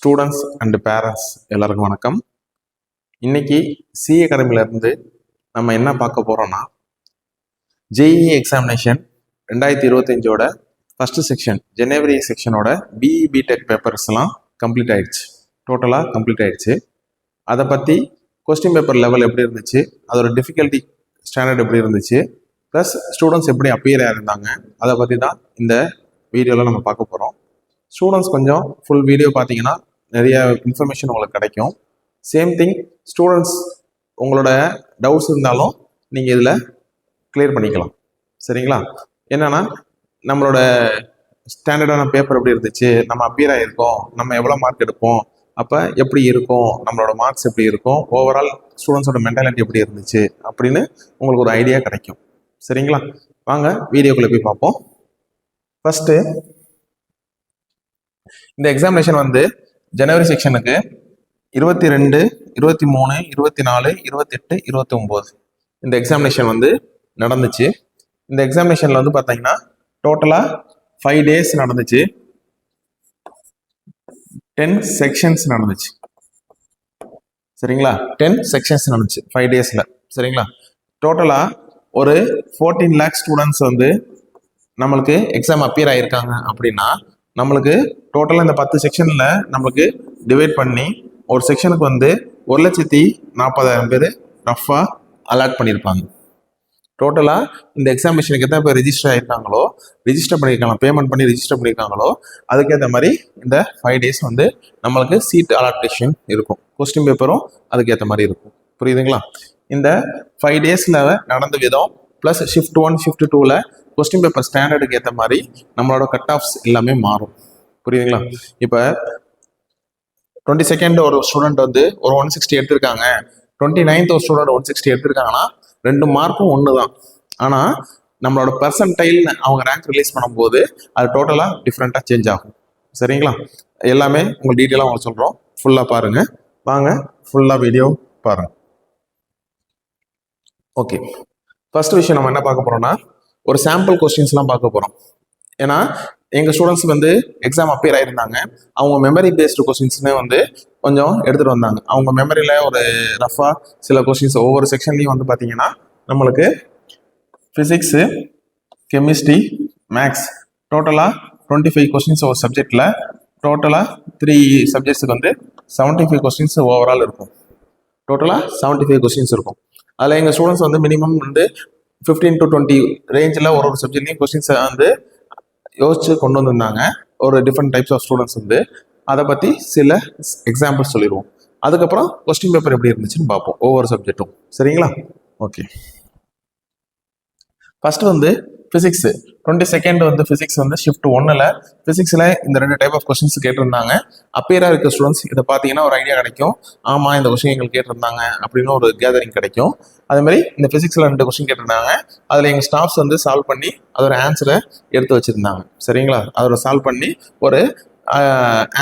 Students and parents எல்லாருக்கும் வணக்கம். இன்னைக்கு சி அகாடமிலேருந்து நம்ம என்ன பார்க்க போகிறோம்னா, ஜேஇஇ எக்ஸாமினேஷன் 2025ஓட ஃபஸ்ட்டு செக்ஷன் ஜனவரி செக்ஷனோட பிஇ பிடெக் பேப்பர்ஸ்லாம் கம்ப்ளீட் ஆயிடுச்சு. டோட்டலாக கம்ப்ளீட் ஆயிடுச்சு. அதை பற்றி கொஸ்டின் பேப்பர் லெவல் எப்படி இருந்துச்சு, அதோட டிஃபிகல்ட்டி ஸ்டாண்டர்ட் எப்படி இருந்துச்சு, ப்ளஸ் ஸ்டூடெண்ட்ஸ் எப்படி அப்பியர் ஆயிருந்தாங்க, அதை பற்றி தான் இந்த வீடியோவில் நம்ம பார்க்க போகிறோம். ஸ்டூடெண்ட்ஸ் கொஞ்சம் ஃபுல் வீடியோ பார்த்தீங்கன்னா நிறைய இன்ஃபர்மேஷன் உங்களுக்கு கிடைக்கும். சேம் திங் ஸ்டூடெண்ட்ஸ் உங்களோட டவுட்ஸ் இருந்தாலும் நீங்கள் இதில் கிளியர் பண்ணிக்கலாம். சரிங்களா? என்னென்னா நம்மளோட ஸ்டாண்டர்டான பேப்பர் எப்படி இருந்துச்சு, நம்ம அப்பியர் ஆகிருக்கோம், நம்ம எவ்வளோ மார்க் எடுப்போம், அப்போ எப்படி இருக்கும், நம்மளோட மார்க்ஸ் எப்படி இருக்கும், ஓவரால் ஸ்டூடெண்ட்ஸோட மென்டாலிட்டி எப்படி இருந்துச்சு அப்படின்னு உங்களுக்கு ஒரு ஐடியா கிடைக்கும். சரிங்களா? வாங்க வீடியோக்குள்ளே போய் பார்ப்போம். ஃபஸ்ட்டு இந்த எக்ஸாமினேஷன் வந்து ஜனவரி செக்ஷனுக்கு 22, 23, 24, 28, 29 இந்த எக்ஸாமினேஷன் வந்து நடந்துச்சு. இந்த எக்ஸாமினேஷனில் வந்து பார்த்தீங்கன்னா டோட்டலாக 5 days நடந்துச்சு. 10 செக்ஷன்ஸ் நடந்துச்சு. சரிங்களா? 10 செக்ஷன்ஸ் நடந்துச்சு 5 daysல. சரிங்களா? டோட்டலாக ஒரு 14 lakh ஸ்டூடெண்ட்ஸ் வந்து நம்மளுக்கு எக்ஸாம் அப்பியர் ஆகியிருக்காங்க. அப்படின்னா நம்மளுக்கு டோட்டலாக இந்த 10 செக்ஷனில் நம்மளுக்கு டிவைட் பண்ணி ஒரு செக்ஷனுக்கு வந்து 1,40,000 பேர் ரஃபாக அலாட் பண்ணியிருப்பாங்க. டோட்டலாக இந்த எக்ஸாமினேஷனுக்கு எத்தனை பேர் ரிஜிஸ்டர் ஆகிருக்காங்களோ, ரிஜிஸ்டர் பண்ணியிருக்காங்க, பேமெண்ட் பண்ணி ரிஜிஸ்டர் பண்ணியிருக்காங்களோ, அதுக்கேற்ற மாதிரி இந்த 5 days வந்து நம்மளுக்கு சீட் அலாட்டேஷன் இருக்கும். கொஸ்டின் பேப்பரும் அதுக்கேற்ற மாதிரி இருக்கும். புரியுதுங்களா? இந்த 5 daysல நடந்த விதம் ப்ளஸ் ஷிஃப்ட் 1 ஷிஃப்ட் 2ல கொஸ்டின் பேப்பர் ஸ்டாண்டர்டுக்கு ஏற்ற மாதிரி நம்மளோட கட் ஆஃப்ஸ் எல்லாமே மாறும். புரியுதுங்களா? இப்போ 22 ஒரு ஸ்டூடெண்ட் வந்து ஒரு 160 எடுத்திருக்காங்க, 29th ஒரு ஸ்டூடெண்ட் 160 எடுத்திருக்காங்கன்னா 2 மார்க்கும் ஒன்று தான். ஆனால் நம்மளோட பெர்சன்டைல் அவங்க ரேங்க் ரிலீஸ் பண்ணும்போது அது டோட்டலாக டிஃப்ரெண்ட்டாக சேஞ்ச் ஆகும். சரிங்களா? எல்லாமே உங்களுக்கு டீட்டெயிலாக உங்களுக்கு சொல்கிறோம். ஃபுல்லாக பாருங்கள். வாங்க ஃபுல்லாக வீடியோ பாருங்கள். ஓகே, ஃபர்ஸ்ட் விஷயம் நம்ம என்ன பார்க்க போகிறோம்னா, ஒரு சாம்பிள் கொஸ்டின்ஸ்லாம் பார்க்க போகிறோம். ஏன்னா எங்கள் ஸ்டூடெண்ட்ஸ் வந்து எக்ஸாம் அப்பியர் ஆகிருந்தாங்க. அவங்க மெமரி பேஸ்டு கொஸ்டின்ஸ்னு வந்து கொஞ்சம் எடுத்துகிட்டு வந்தாங்க. அவங்க மெமரியில் ஒரு ரஃபாக சில கொஸ்டின்ஸ் ஒவ்வொரு செக்ஷன்லையும் வந்து பார்த்தீங்கன்னா நம்மளுக்கு ஃபிசிக்ஸு, கெமிஸ்ட்ரி, மேக்ஸ் டோட்டலாக 25 கொஸ்டின்ஸ் ஒரு சப்ஜெக்டில் டோட்டலாக 3 சப்ஜெக்ட்ஸுக்கு வந்து 75 கொஸ்டின்ஸ் ஓவரால் இருக்கும். டோட்டலாக 75 கொஸ்டின்ஸ் இருக்கும். அதில் எங்கள் ஸ்டூடெண்ட்ஸ் வந்து மினிமம் வந்து 15 to 20 ரேஞ்சில் ஒரு சப்ஜெக்ட்லையும் கொஸ்டின்ஸை வந்து யோசிச்சு கொண்டு வந்திருந்தாங்க. ஒரு டிஃப்ரெண்ட் டைப்ஸ் ஆஃப் ஸ்டூடெண்ட்ஸ் வந்து அதை பற்றி சில எக்ஸாம்பிள்ஸ் சொல்லிடுவோம். அதுக்கப்புறம் கொஸ்டின் பேப்பர் எப்படி இருந்துச்சுன்னு பார்ப்போம் ஒவ்வொரு சப்ஜெக்டும். சரிங்களா? ஓகே, ஃபர்ஸ்ட் வந்து ஃபிசிக்ஸ் 22 வந்து ஃபிசிக்ஸ் வந்து ஷிஃப்ட் 1ல் ஃபிசிக்ஸில் இந்த 2 டைப் ஆஃப் கொஸ்டின்ஸ் கேட்டிருந்தாங்க. அப்பியராக இருக்க ஸ்டூடெண்ட்ஸ் இதை பார்த்தீங்கன்னா ஒரு ஐடியா கிடைக்கும். ஆமாம், இந்த கொஸ்டின் எங்களுக்கு கேட்டிருந்தாங்க அப்படின்னு ஒரு கேதரிங் கிடைக்கும். அதே மாதிரி இந்த ஃபிசிக்ஸில் 2 கொஸ்டின் கேட்டிருந்தாங்க. அதில் எங்கள் ஸ்டாஃப்ஸ் வந்து சால்வ் பண்ணி அதோட ஆன்சரை எடுத்து வச்சுருந்தாங்க. சரிங்களா? அதோட சால்வ் பண்ணி ஒரு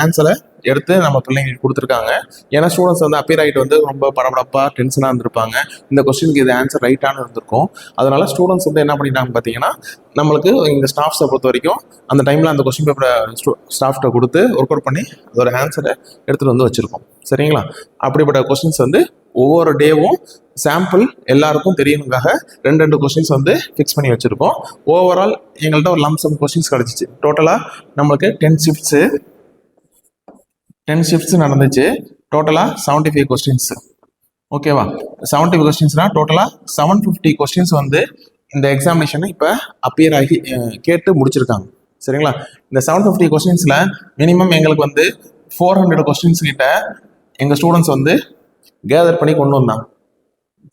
ஆன்சரை எடுத்து நம்ம பிள்ளைங்களுக்கு கொடுத்துருக்காங்க. ஏன்னா ஸ்டூடெண்ட்ஸ் வந்து அப்பியர் ஆகிட்டு வந்து ரொம்ப படபடப்பாக டென்ஷனாக இருந்திருப்பாங்க. இந்த கொஸ்டினுக்கு இது ஆன்சர் ரைட்டானு இருந்திருக்கும். அதனால ஸ்டூடெண்ட்ஸ் வந்து என்ன பண்ணிட்டாங்க பார்த்தீங்கன்னா, நம்மளுக்கு இந்த ஸ்டாஃப்ஸை பொறுத்த வரைக்கும் அந்த டைமில் அந்த கொஸ்டின் பேப்பரை ஸ்டாஃப்கிட்ட கொடுத்து ஒர்க் அவுட் பண்ணி அதோட ஆன்சரை எடுத்துகிட்டு வந்து வச்சுருக்கோம். சரிங்களா? அப்படிப்பட்ட கொஸ்டின்ஸ் வந்து ஒவ்வொரு டேவும் சாம்பிள் எல்லாருக்கும் தெரியணுக்காக 2 கொஸ்டின்ஸ் வந்து ஃபிக்ஸ் பண்ணி வச்சுருக்கோம். ஓவரால் எங்கள்கிட்ட ஒரு லம்சம் கொஸ்டின்ஸ் கிடச்சிச்சு. டோட்டலாக நம்மளுக்கு 10 ஷிஃப்ட்ஸ் நடந்துச்சு. டோட்டலாக 75 கொஸ்டின்ஸ். ஓகேவா? 75 கொஸ்டின்ஸ்னா டோட்டலாக 750 கொஸ்டின்ஸ் வந்து இந்த எக்ஸாமினேஷனை இப்போ அப்பியர் ஆகி கேட்டு முடிச்சிருக்காங்க. சரிங்களா? இந்த 750 கொஸ்டின்ஸில் மினிமம் எங்களுக்கு வந்து 400 கொஸ்டின்ஸ் கிட்ட எங்கள் ஸ்டூடெண்ட்ஸ் வந்து கேதர் பண்ணி கொண்டு வந்தாங்க.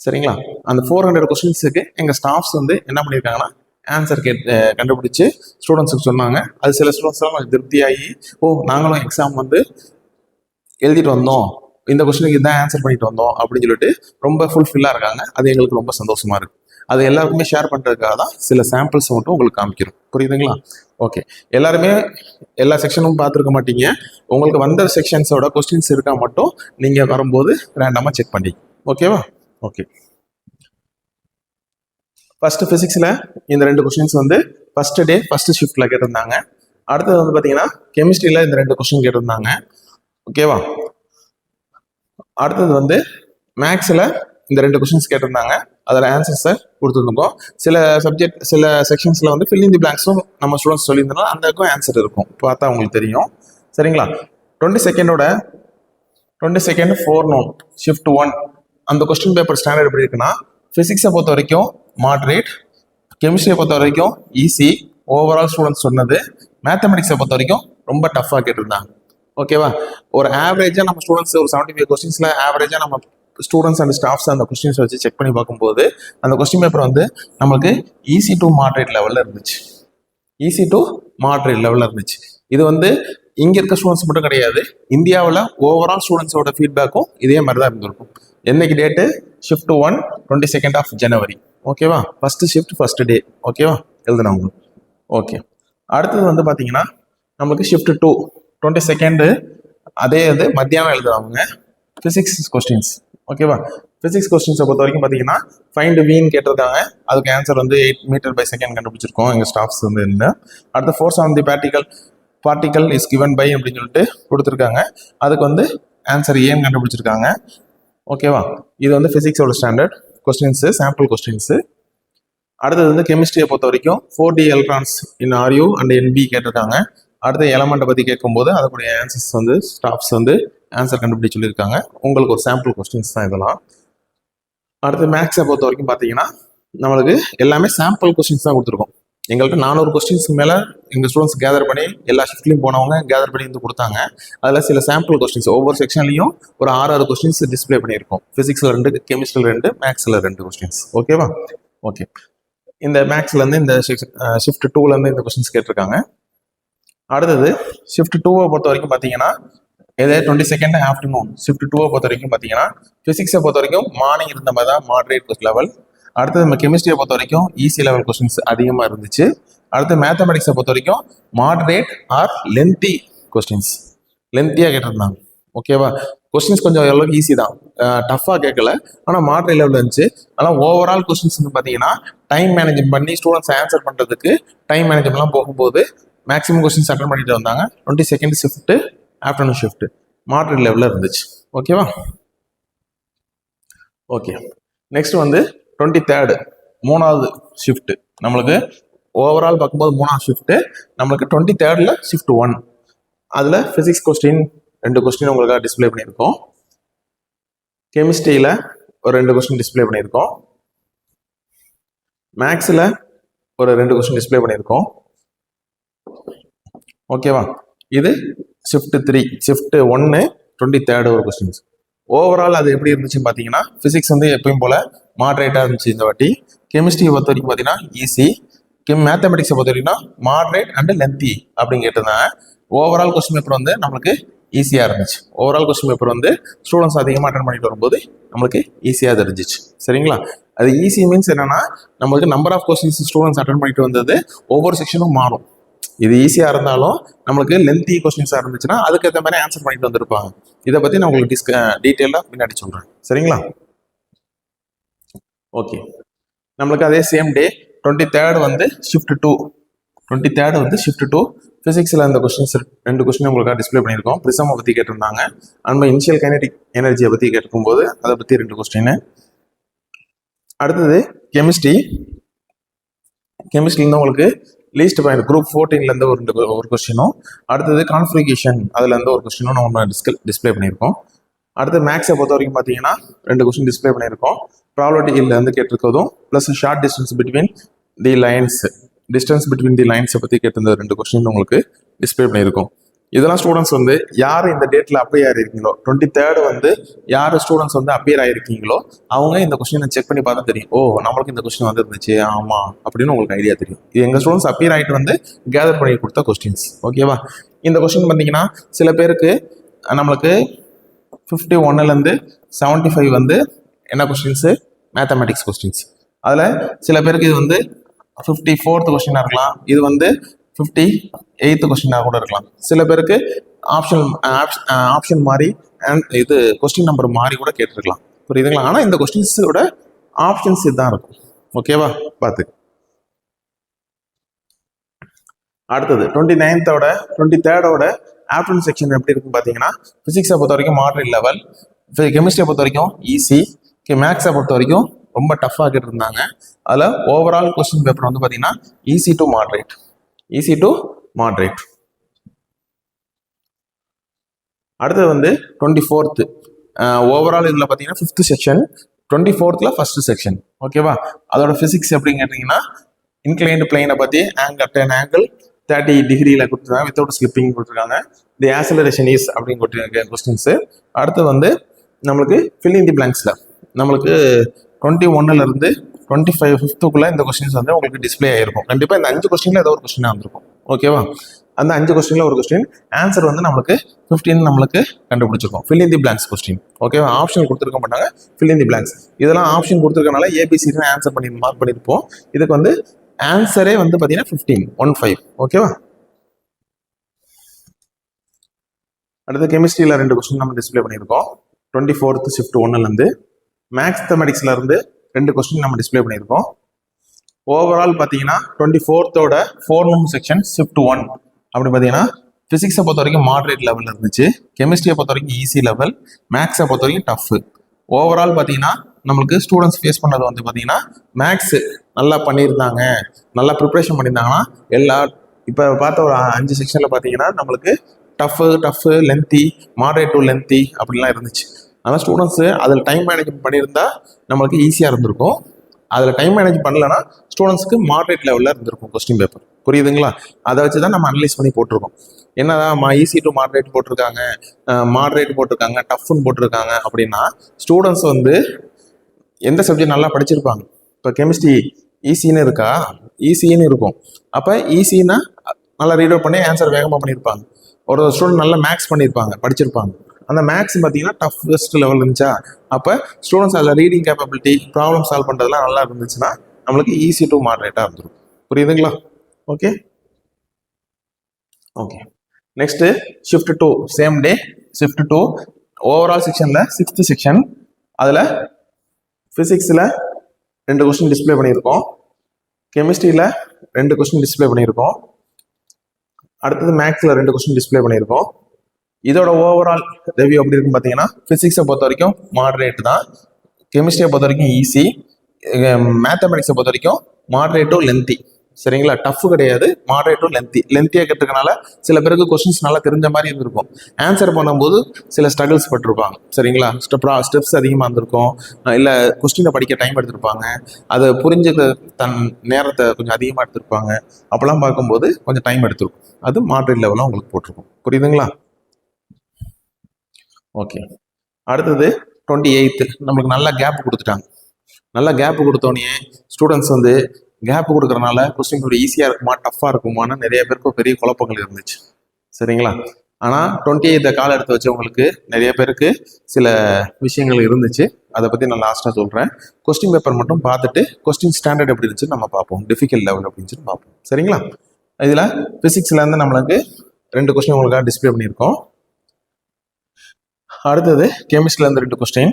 சரிங்களா? அந்த 400 கொஸ்டின்ஸுக்கு எங்கள் ஸ்டாஃப்ஸ் வந்து என்ன பண்ணியிருக்காங்கன்னா ஆன்சர் கண்டுபிடிச்சு ஸ்டூடெண்ட்ஸுக்கு சொன்னாங்க. அது சில ஸ்டூடெண்ட்ஸ்லாம் கொஞ்சம் திருப்தியாகி, நாங்களும் எக்ஸாம் வந்து எழுதிட்டு வந்தோம், இந்த கொஸ்டினுக்கு இதான் ஆன்சர் பண்ணிட்டு வந்தோம் அப்படின்னு சொல்லிட்டு ரொம்ப ஃபுல்ஃபில்லாக இருக்காங்க. அது எங்களுக்கு ரொம்ப சந்தோஷமா இருக்கு. அது எல்லாருக்குமே ஷேர் பண்ணுறதுக்காக தான் சில சாம்பிள்ஸ் மட்டும் உங்களுக்கு காமிக்கிறோம். புரியுதுங்களா? ஓகே, எல்லாருமே எல்லா செக்ஷனும் பார்த்துருக்க மாட்டீங்க. உங்களுக்கு வந்த செக்ஷன்ஸோட கொஸ்டின்ஸ் இருக்கா மட்டும் நீங்கள் வரும்போது ரேண்டமாக செக் பண்ணி. ஓகேவா? ஓகே, ஃபர்ஸ்ட் ஃபிசிக்ஸில் இந்த 2 கொஸ்டின்ஸ் வந்து ஃபர்ஸ்ட் டே ஃபர்ஸ்ட் ஷிஃப்ட்டில் கேட்டிருந்தாங்க. அடுத்தது வந்து பார்த்தீங்கன்னா கெமிஸ்ட்ரியில் இந்த 2 கொஸ்டின் கேட்டிருந்தாங்க. ஓகேவா? அடுத்தது வந்து மேக்ஸில் இந்த 2 கொஸ்டின்ஸ் கேட்டிருந்தாங்க, அதில் ஆன்சர்ஸை கொடுத்துருந்தோம். சில செக்ஷன்ஸில் வந்து ஃபில்லிங் தி பிளாங்க்ஸும் நம்ம ஸ்டூடெண்ட்ஸ் சொல்லியிருந்தோம், அந்தக்கும் ஆன்சர் இருக்கும், பார்த்தா உங்களுக்கு தெரியும். சரிங்களா? 22nd 4 நோன் ஷிஃப்ட் 1 அந்த கொஸ்டின் பேப்பர் ஸ்டாண்டர்ட் எப்படி இருக்குன்னா, ஃபிசிக்ஸை பொறுத்த வரைக்கும் மாட்ரேட், கெமிஸ்ட்ரியை பொறுத்த வரைக்கும் ஈஸி ஓவரால் ஸ்டூடெண்ட்ஸ் சொன்னது, மேத்தமெட்டிக்ஸை பொறுத்த வரைக்கும் ரொம்ப டஃப்பாக கேட்டிருந்தாங்க. ஓகேவா? ஒரு ஆவரேஜாக நம்ம ஸ்டூடெண்ட்ஸ் ஒரு 75 கொஸ்டின்ஸில் ஆவரேஜாக நம்ம ஸ்டூடெண்ட்ஸ் அண்ட் ஸ்டாஃப்ஸ் அந்த கொஸ்டின்ஸ் வச்சு செக் பண்ணி பார்க்கும்போது அந்த கொஸ்டின் பேப்பர் வந்து நமக்கு ஈஸி டு மாட்ரேட் லெவலில் இருந்துச்சு. இது வந்து இங்கே இருக்க ஸ்டூடெண்ட்ஸ் மட்டும் கிடையாது, இந்தியாவில் ஓவரால் ஸ்டூடெண்ட்ஸோட ஃபீட்பேக்கும் இதே மாதிரி தான் இருந்திருக்கும். என்னைக்கு டேட்டு? Shift 1 22nd January. ஓகேவா? First shift first day. ஓகேவா? எழுதுனவங்க. ஓகே. அடுத்தது வந்து பார்த்தீங்கன்னா நமக்கு ஷிஃப்ட் 2 22nd அதே இது மத்தியானம் எழுதுறவங்க ஃபிசிக்ஸ் கொஸ்டின்ஸ். ஓகேவா? ஃபிசிக்ஸ் கொஸ்டின்ஸை பொறுத்த வரைக்கும் பார்த்தீங்கன்னா ஃபைண்ட் வீன் கேட்டிருக்காங்க, அதுக்கு ஆன்சர் வந்து 8 மீட்டர்/செகண்ட் கண்டுபிடிச்சிருக்கோம் எங்கள் ஸ்டாஃப்ஸ் வந்து என்ன. அடுத்த force on the particle is given by அப்படின்னு சொல்லிட்டு கொடுத்துருக்காங்க, அதுக்கு வந்து ஆன்சர் ஏன்னு கண்டுபிடிச்சிருக்காங்க. ஓகேவா? இது வந்து ஃபிசிக்ஸோட ஸ்டாண்டர்ட் கொஸ்டின்ஸு, சாம்பிள் கொஸ்டின்ஸு. அடுத்தது வந்து கெமிஸ்ட்ரியை பொறுத்த வரைக்கும் 4D electrons in RU and NB கேட்டிருக்காங்க. அடுத்த எலமெண்ட்டை பற்றி கேட்கும்போது அதுக்குடைய ஆன்சர்ஸ் வந்து ஸ்டாஃப்ஸ் வந்து ஆன்சர் கண்டுபிடிச்சு சொல்லியிருக்காங்க. உங்களுக்கு ஒரு சாம்பிள் கொஸ்டின்ஸ் தான் இதெல்லாம். அடுத்து மேக்ஸை பொறுத்த வரைக்கும் பார்த்தீங்கன்னா நம்மளுக்கு எல்லாமே சாம்பிள் கொஸ்டின்ஸ் தான் கொடுத்துருக்கோம். எங்கள்கிட்ட 400 கொஸ்டின்ஸ்க்கு மேலே எங்கள் ஸ்டூடெண்ட்ஸ் கேதர் பண்ணி எல்லா ஷிஃப்ட்லையும் போனவங்க கேதர் பண்ணி வந்து கொடுத்தாங்க. அதில் சில சாம்பிள் கொஸ்டின்ஸ் ஒவ்வொரு செக்ஷன்லையும் ஒரு 6 கொஸ்டின்ஸ் டிஸ்பிளே பண்ணியிருக்கோம். ஃபிசிக்ஸில் 2, கெமிஸ்ட்ரியில் 2, மேக்ஸில் 2 கொஸ்டின்ஸ். ஓகேவா? ஓகே. இந்த மேக்ஸ்லேருந்து இந்த ஷிஃப்ட் 2லேருந்து இந்த கொஸ்டின்ஸ் கேட்டிருக்காங்க. அடுத்தது ஷிஃப்ட் 2வை பொறுத்த வரைக்கும் பார்த்தீங்கன்னா இதே 22nd ஆஃப்டர்நூன் ஷிஃப்ட் 2வை பொறுத்த வரைக்கும் பார்த்தீங்கன்னா ஃபிசிக்ஸை பொறுத்த வரைக்கும் மார்னிங் இருந்த மாதிரி தான் மாட்ரேட் லெவல். அடுத்தது நம்ம கெமிஸ்ட்ரியை பொறுத்த வரைக்கும் ஈஸி லெவல் கொஸ்டின்ஸ் அதிகமாக இருந்துச்சு. அடுத்து மேத்தமெட்டிக்ஸை பொறுத்த வரைக்கும் மாட்ரேட் ஆர் லென்த்தி கொஸ்டின்ஸ், லென்த்தியாக கேட்டிருந்தாங்க. ஓகேவா? கொஸ்டின்ஸ் கொஞ்சம் எவ்வளோக்கு ஈஸி தான், டஃப்பாக கேட்கல, ஆனால் மாட்ரேட் லெவலில் இருந்துச்சு. ஆனால் ஓவரால் கொஸ்டின்ஸ் வந்து பார்த்தீங்கன்னா டைம் மேனேஜ்மெண்ட் பண்ணி ஸ்டூடெண்ட்ஸ் ஆன்சர் பண்ணுறதுக்கு டைம் மேனேஜ்மெண்ட்லாம் போகும்போது மேக்ஸிமம் கொஸ்டின்ஸ் அட்டன் பண்ணிட்டு வந்தாங்க. 22nd shift afternoon shift moderate லெவலில் இருந்துச்சு. ஓகேவா? ஓகே. நெக்ஸ்ட் வந்து 23rd 3வது ஷிஃப்ட். நம்மளுக்கு ஓவரால் பார்க்கும்போது 3வது ஷிஃப்ட், நம்மளுக்கு 23rd ஷிஃப்ட் 1. அதில் ஃபிசிக்ஸ் கொஸ்டின் 2 கொஸ்டின் உங்களுக்காக டிஸ்பிளே பண்ணியிருக்கோம். கெமிஸ்ட்ரியில் ஒரு 2 கொஸ்டின் டிஸ்பிளே பண்ணியிருக்கோம். மேக்ஸில் ஒரு 2 கொஸ்டின் டிஸ்பிளே பண்ணியிருக்கோம். ஓகேவா? இது ஷிஃப்ட் 3 ஷிஃப்ட் 1 23rd ஒரு கொஸ்டின்ஸ். ஓவரால் அது எப்படி இருந்துச்சுன்னு பார்த்தீங்கன்னா ஃபிசிக்ஸ் வந்து எப்பயும் போல மாட்ரேட்டாக இருந்துச்சு இந்த வாட்டி. கெமிஸ்ட்ரியை பொறுத்த வரைக்கும் பார்த்தீங்கன்னா ஈஸி, மேத்தமெட்டிக்ஸை பொறுத்த வரைக்கும் மாட்ரேட் அண்ட் லென்த்தி அப்படின்னு கேட்டிருந்தாங்க. ஓவரால் கொஸ்டின் பேப்பர் வந்து நம்மளுக்கு ஈஸியாக இருந்துச்சு. ஓவரால் கொஸ்டின் பேப்பர் வந்து ஸ்டூடெண்ட்ஸ் அதிகமாக அட்டன் பண்ணிட்டு வரும்போது நம்மளுக்கு ஈஸியாக தெரிஞ்சிச்சு. சரிங்களா? அது ஈஸி மீன்ஸ் என்னன்னா நம்மளுக்கு number of questions students attend பண்ணிட்டு வந்தது ஒவ்வொரு செக்ஷனும் மாறும். இது ஈஸியாக இருந்தாலும் நம்மளுக்கு லென்த்தி கொஸ்டின்ஸாக இருந்துச்சுன்னா அதுக்கேற்ற மாதிரி ஆன்சர் பண்ணிட்டு வந்திருப்பாங்க. இதை பற்றி நான் உங்களுக்கு டீட்டெயிலாக பின்னாடி சொல்கிறேன். சரிங்களா? ஓகே. நம்மளுக்கு அதே சேம் டே 23rd வந்து ஷிஃப்ட் 2 ஃபிசிக்ஸில் அந்த கொஸ்டின்ஸ் 2 கொஸ்டின் உங்களுக்கு டிஸ்பிளே பண்ணியிருக்கோம். ப்ரிசமை பற்றி கேட்டிருந்தாங்க, அண்ட் இனிஷியல் கைனடிக் எனர்ஜியை பற்றி கேட்கும்போது அதை பற்றி 2 கொஸ்டின். அடுத்தது கெமிஸ்ட்ரிலேருந்து உங்களுக்கு லீஸ்ட் பாயிண்ட் குரூப் 14லேருந்து ஒரு கொஸ்டினும், அடுத்தது கான்ஃபிகரேஷன் அதுலேருந்து ஒரு கொஸ்டினும் நான் ஒன்று டிஸ்பிளே பண்ணியிருக்கோம். அடுத்து மேக்ஸை பொறுத்த வரைக்கும் பார்த்தீங்கன்னா 2 கொஸ்டின் டிஸ்பிளே பண்ணியிருக்கோம். ப்ராபபிலிட்டியிலேருந்து கேட்டிருக்கிறதும் plus short distance between the லைன்ஸை பற்றி கேட்டிருந்த 2 கொஸ்டின் உங்களுக்கு டிஸ்பிளே பண்ணியிருக்கோம். இதெல்லாம் ஸ்டூடெண்ட்ஸ் வந்து யார் இந்த டேட்டில் அப்பியர் ஆகிருக்கீங்களோ 23rd வந்து யார் ஸ்டூடெண்ட்ஸ் வந்து அப்பியர் ஆகிருக்கீங்களோ அவங்க இந்த கொஸ்டினை செக் பண்ணி பார்த்தா தெரியும், ஓ நம்மளுக்கு இந்த கொஸ்டின் வந்து இருந்துச்சு ஆமாம் அப்படின்னு உங்களுக்கு ஐடியா தெரியும். இது எங்கள் ஸ்டூடெண்ட்ஸ் அப்பியர் ஆகிட்டு வந்து கேதர் பண்ணி கொடுத்த கொஸ்டின்ஸ். ஓகேவா? இந்த கொஸ்டின் பார்த்தீங்கன்னா சில பேருக்கு நம்மளுக்கு 51லேருந்து 75 வந்து என்ன கொஸ்டின்ஸு? Mathematics questions. அதில் சில பேருக்கு இது வந்து 54th கொஸ்டினாக இருக்கலாம், இது வந்து 58th கொஸ்டினாக கூட இருக்கலாம். சில பேருக்கு ஆப்ஷன் மாறி இது கொஸ்டின் நம்பர் மாறி கூட கேட்டிருக்கலாம். புரியுதுங்களா? ஆனால் இந்த கொஸ்டின்ஸோட ஆப்ஷன்ஸ் இதுதான் இருக்கும். ஓகேவா? பார்த்து அடுத்தது 23rd ஆஃப்டர்நூன் செக்ஷன் எப்படி இருக்குன்னு பார்த்தீங்கன்னா ஃபிசிக்ஸை பொறுத்த வரைக்கும் மாடரேட் லெவல், கெமிஸ்ட்ரியை பொறுத்த வரைக்கும் ஈஸி, மேக்ஸை பொறுத்த வரைக்கும் ரொம்ப டஃப்பாக கேட்டு இருந்தாங்க. அதில் ஓவரால் கொஸ்டின் பேப்பர் வந்து பார்த்தீங்கன்னா easy to moderate, easy to moderate. அடுத்தது வந்து 24th ஓவரால் இதில் பார்த்தீங்கன்னா 5th section, 24th first section. ஓகேவா? அதோட ஃபிசிக்ஸ் எப்படின்னு கேட்டிங்கன்னா இன்க்ளைன்டு பிளைனை பற்றி ஆங்கிள் 10 ஆங்கிள் 30 டிகிரியில் கொடுத்துருக்காங்க, வித்தவுட் ஸ்லிப்பிங் கொடுத்துருக்காங்க. தி ஆக்சலரேஷன் இஸ் அப்படின்னு கொடுத்துருக்காங்க கொஸ்டின்ஸு. அடுத்து வந்து நம்மளுக்கு ஃபில் இன் தி பிளாங்க்ஸில் நம்மளுக்கு 21லேருந்து 25 5th இந்த கொஸ்டின்ஸ் வந்து உங்களுக்கு டிஸ்பிளே ஆகிருக்கும். கண்டிப்பாக இந்த 5 கொஸ்டினில் ஏதோ ஒரு கொஸ்டினாக வந்திருக்கும். ஓகேவா? அந்த 5 கொஸ்டின்ல ஒரு கொஸ்டின் ஆன்சர் வந்து நம்மளுக்கு 15 நம்மளுக்கு கண்டுபிடிச்சிருக்கோம். Fill in the blanks question. ஓகேவா? ஆப்ஷன் கொடுத்துருக்க மாட்டாங்க, ஃபில் இன் தி பிளாங்க்ஸ். இதெல்லாம் ஆப்ஷன் கொடுத்துருக்கனால ஏபிசின்னு ஆன்சர் பண்ணி மார்க் பண்ணியிருப்போம். இதுக்கு வந்து ஆன்சரே வந்து பார்த்தீங்கன்னா 15. ஓகேவா? அடுத்து கெமிஸ்ட்ரியில் 2 கொஸ்டின் நம்ம டிஸ்பிளே பண்ணியிருக்கோம். 24th shift 1லேருந்து. மேக்ஸ்தமெட்டிக்ஸ்ல இருந்து 2 கொஸ்டின் நம்ம டிஸ்பிளே பண்ணியிருக்கோம். ஓவரால் பார்த்தீங்கன்னா 24th 4 செக்ஷன் ஷிஃப்ட் 1 அப்படி பார்த்தீங்கன்னா ஃபிசிக்ஸை பொறுத்த வரைக்கும் மாடரேட் லெவலில் இருந்துச்சு, கெமிஸ்ட்ரியை பொறுத்த வரைக்கும் ஈஸி லெவல், மேக்ஸை பொறுத்த வரைக்கும் டஃப். ஓவரால் பார்த்தீங்கன்னா நம்மளுக்கு ஸ்டூடெண்ட்ஸ் ஃபேஸ் பண்ணது வந்து பார்த்தீங்கன்னா மேக்ஸ் நல்லா பண்ணியிருந்தாங்க, நல்லா ப்ரிப்ரேஷன் பண்ணியிருந்தாங்கன்னா இப்போ பார்த்த ஒரு 5 செக்ஷனில் பார்த்தீங்கன்னா நம்மளுக்கு tough lengthy, moderate to lengthy அப்படிலாம் இருந்துச்சு. ஆனால் ஸ்டூடெண்ட்ஸு அதில் டைம் மேனேஜ்மெண்ட் பண்ணியிருந்தா நம்மளுக்கு ஈஸியாக இருந்திருக்கும். அதில் டைம் மேனேஜ் பண்ணலன்னா ஸ்டூடெண்ட்ஸ்க்கு மாடரேட் லெவலில் இருந்திருக்கும் கொஸ்டின் பேப்பர். புரியுதுங்களா? அதை வச்சு தான் நம்ம அனலைஸ் பண்ணி போட்டிருக்கோம். என்னதான் ஈஸி டு மாடரேட் போட்டிருக்காங்க, மாடரேட் போட்டிருக்காங்க, டஃப்னு போட்டிருக்காங்க அப்படின்னா ஸ்டூடெண்ட்ஸ் வந்து எந்த சப்ஜெக்ட் நல்லா படிச்சிருப்பாங்க. இப்போ கெமிஸ்ட்ரி ஈஸின்னு இருக்கா, ஈஸின்னு இருக்கும். அப்போ ஈஸின்னா நல்லா ரீட் அவுட் பண்ணி ஆன்சர் வேகமாக பண்ணியிருப்பாங்க. ஒரு ஸ்டூடெண்ட் நல்லா மேக்ஸ் பண்ணியிருப்பாங்க, படிச்சிருப்பாங்க. அந்த மேக்ஸ் பார்த்தீங்கன்னா டஃபஸ்ட் லெவல் இருந்துச்சா, அப்போ ஸ்டூடெண்ட்ஸ் அதில் ரீடிங் கேப்பபிலிட்டி, ப்ராப்ளம் சால்வ் பண்ணுறதுலாம் நல்லா இருந்துச்சுன்னா நம்மளுக்கு ஈஸி டு மாடரேட்டாக இருந்துடும். புரியுதுங்களா? Okay. Next shift 2 same day shift 2 overall செக்ஷனில் 6th செக்ஷன். அதில் ஃபிசிக்ஸில் 2 கொஸ்டின் டிஸ்பிளே பண்ணியிருக்கோம், கெமிஸ்ட்ரியில் 2 கொஸ்டின் டிஸ்பிளே பண்ணியிருக்கோம், அடுத்தது மேக்ஸில் 2 கொஸ்டின் டிஸ்பிளே பண்ணியிருக்கோம். இதோட ஓவரால் ரிவ்யூ எப்படி இருக்குன்னு பார்த்தீங்கன்னா ஃபிசிக்ஸை பொறுத்த வரைக்கும் மாடரேட் தான், கெமிஸ்ட்ரியை பொறுத்த வரைக்கும் ஈஸி, மேத்தமெட்டிக்ஸை பொறுத்த வரைக்கும் மாடரேட் டு லென்த்தி. சரிங்களா? டஃப் கிடையாது, மாடரேட் டு லென்த்தியாக கேட்டிருக்கனால சில பேருக்கு கொஸ்டின்ஸ் நல்லா தெரிஞ்ச மாதிரி இருந்திருக்கும், ஆன்சர் பண்ணும்போது சில ஸ்ட்ரகிள்ஸ் பட்டிருப்பாங்க. சரிங்களா? ஸ்டெப்ஸ் அதிகமாக இருந்திருக்கும், இல்லை கொஸ்டினை படிக்க டைம் எடுத்திருப்பாங்க, அதை புரிஞ்சுக்க நேரத்தை கொஞ்சம் அதிகமாக எடுத்திருப்பாங்க. அப்போல்லாம் பார்க்கும்போது கொஞ்சம் டைம் எடுத்திருக்கும். அது மாடரேட் லெவலில் உங்களுக்கு போட்டிருக்கும். புரியுதுங்களா? ஓகே. அடுத்தது 28th நம்மளுக்கு நல்ல கேப் கொடுத்துட்டாங்க. நல்ல கேப் கொடுத்தோடனே ஸ்டூடெண்ட்ஸ் வந்து கேப் கொடுக்கறனால கொஸ்டின் ஒரு ஈஸியாக இருக்குமா டஃப்பாக இருக்குமான்னு நிறைய பேருக்கு பெரிய குழப்பங்கள் இருந்துச்சு. சரிங்களா? ஆனால் 28th கால் எடுத்து வச்சவங்களுக்கு நிறைய பேருக்கு சில விஷயங்கள் இருந்துச்சு. அதை பற்றி நான் லாஸ்ட்டாக சொல்கிறேன். கொஸ்டின் பேப்பர் மட்டும் பார்த்துட்டு கொஸ்டின் ஸ்டாண்டர்ட் எப்படி இருந்துச்சு நம்ம பார்ப்போம், டிஃபிகல்ட் லெவல் அப்படின்னு சொல்லி பார்ப்போம். சரிங்களா? இதில் ஃபிசிக்ஸ்லேருந்து நம்மளுக்கு 2 கொஸ்டின் உங்களுக்காக டிஸ்பிளே பண்ணியிருக்கோம். அடுத்தது கெமிஸ்ட்ரிலேருந்து 2 கொஸ்டின்,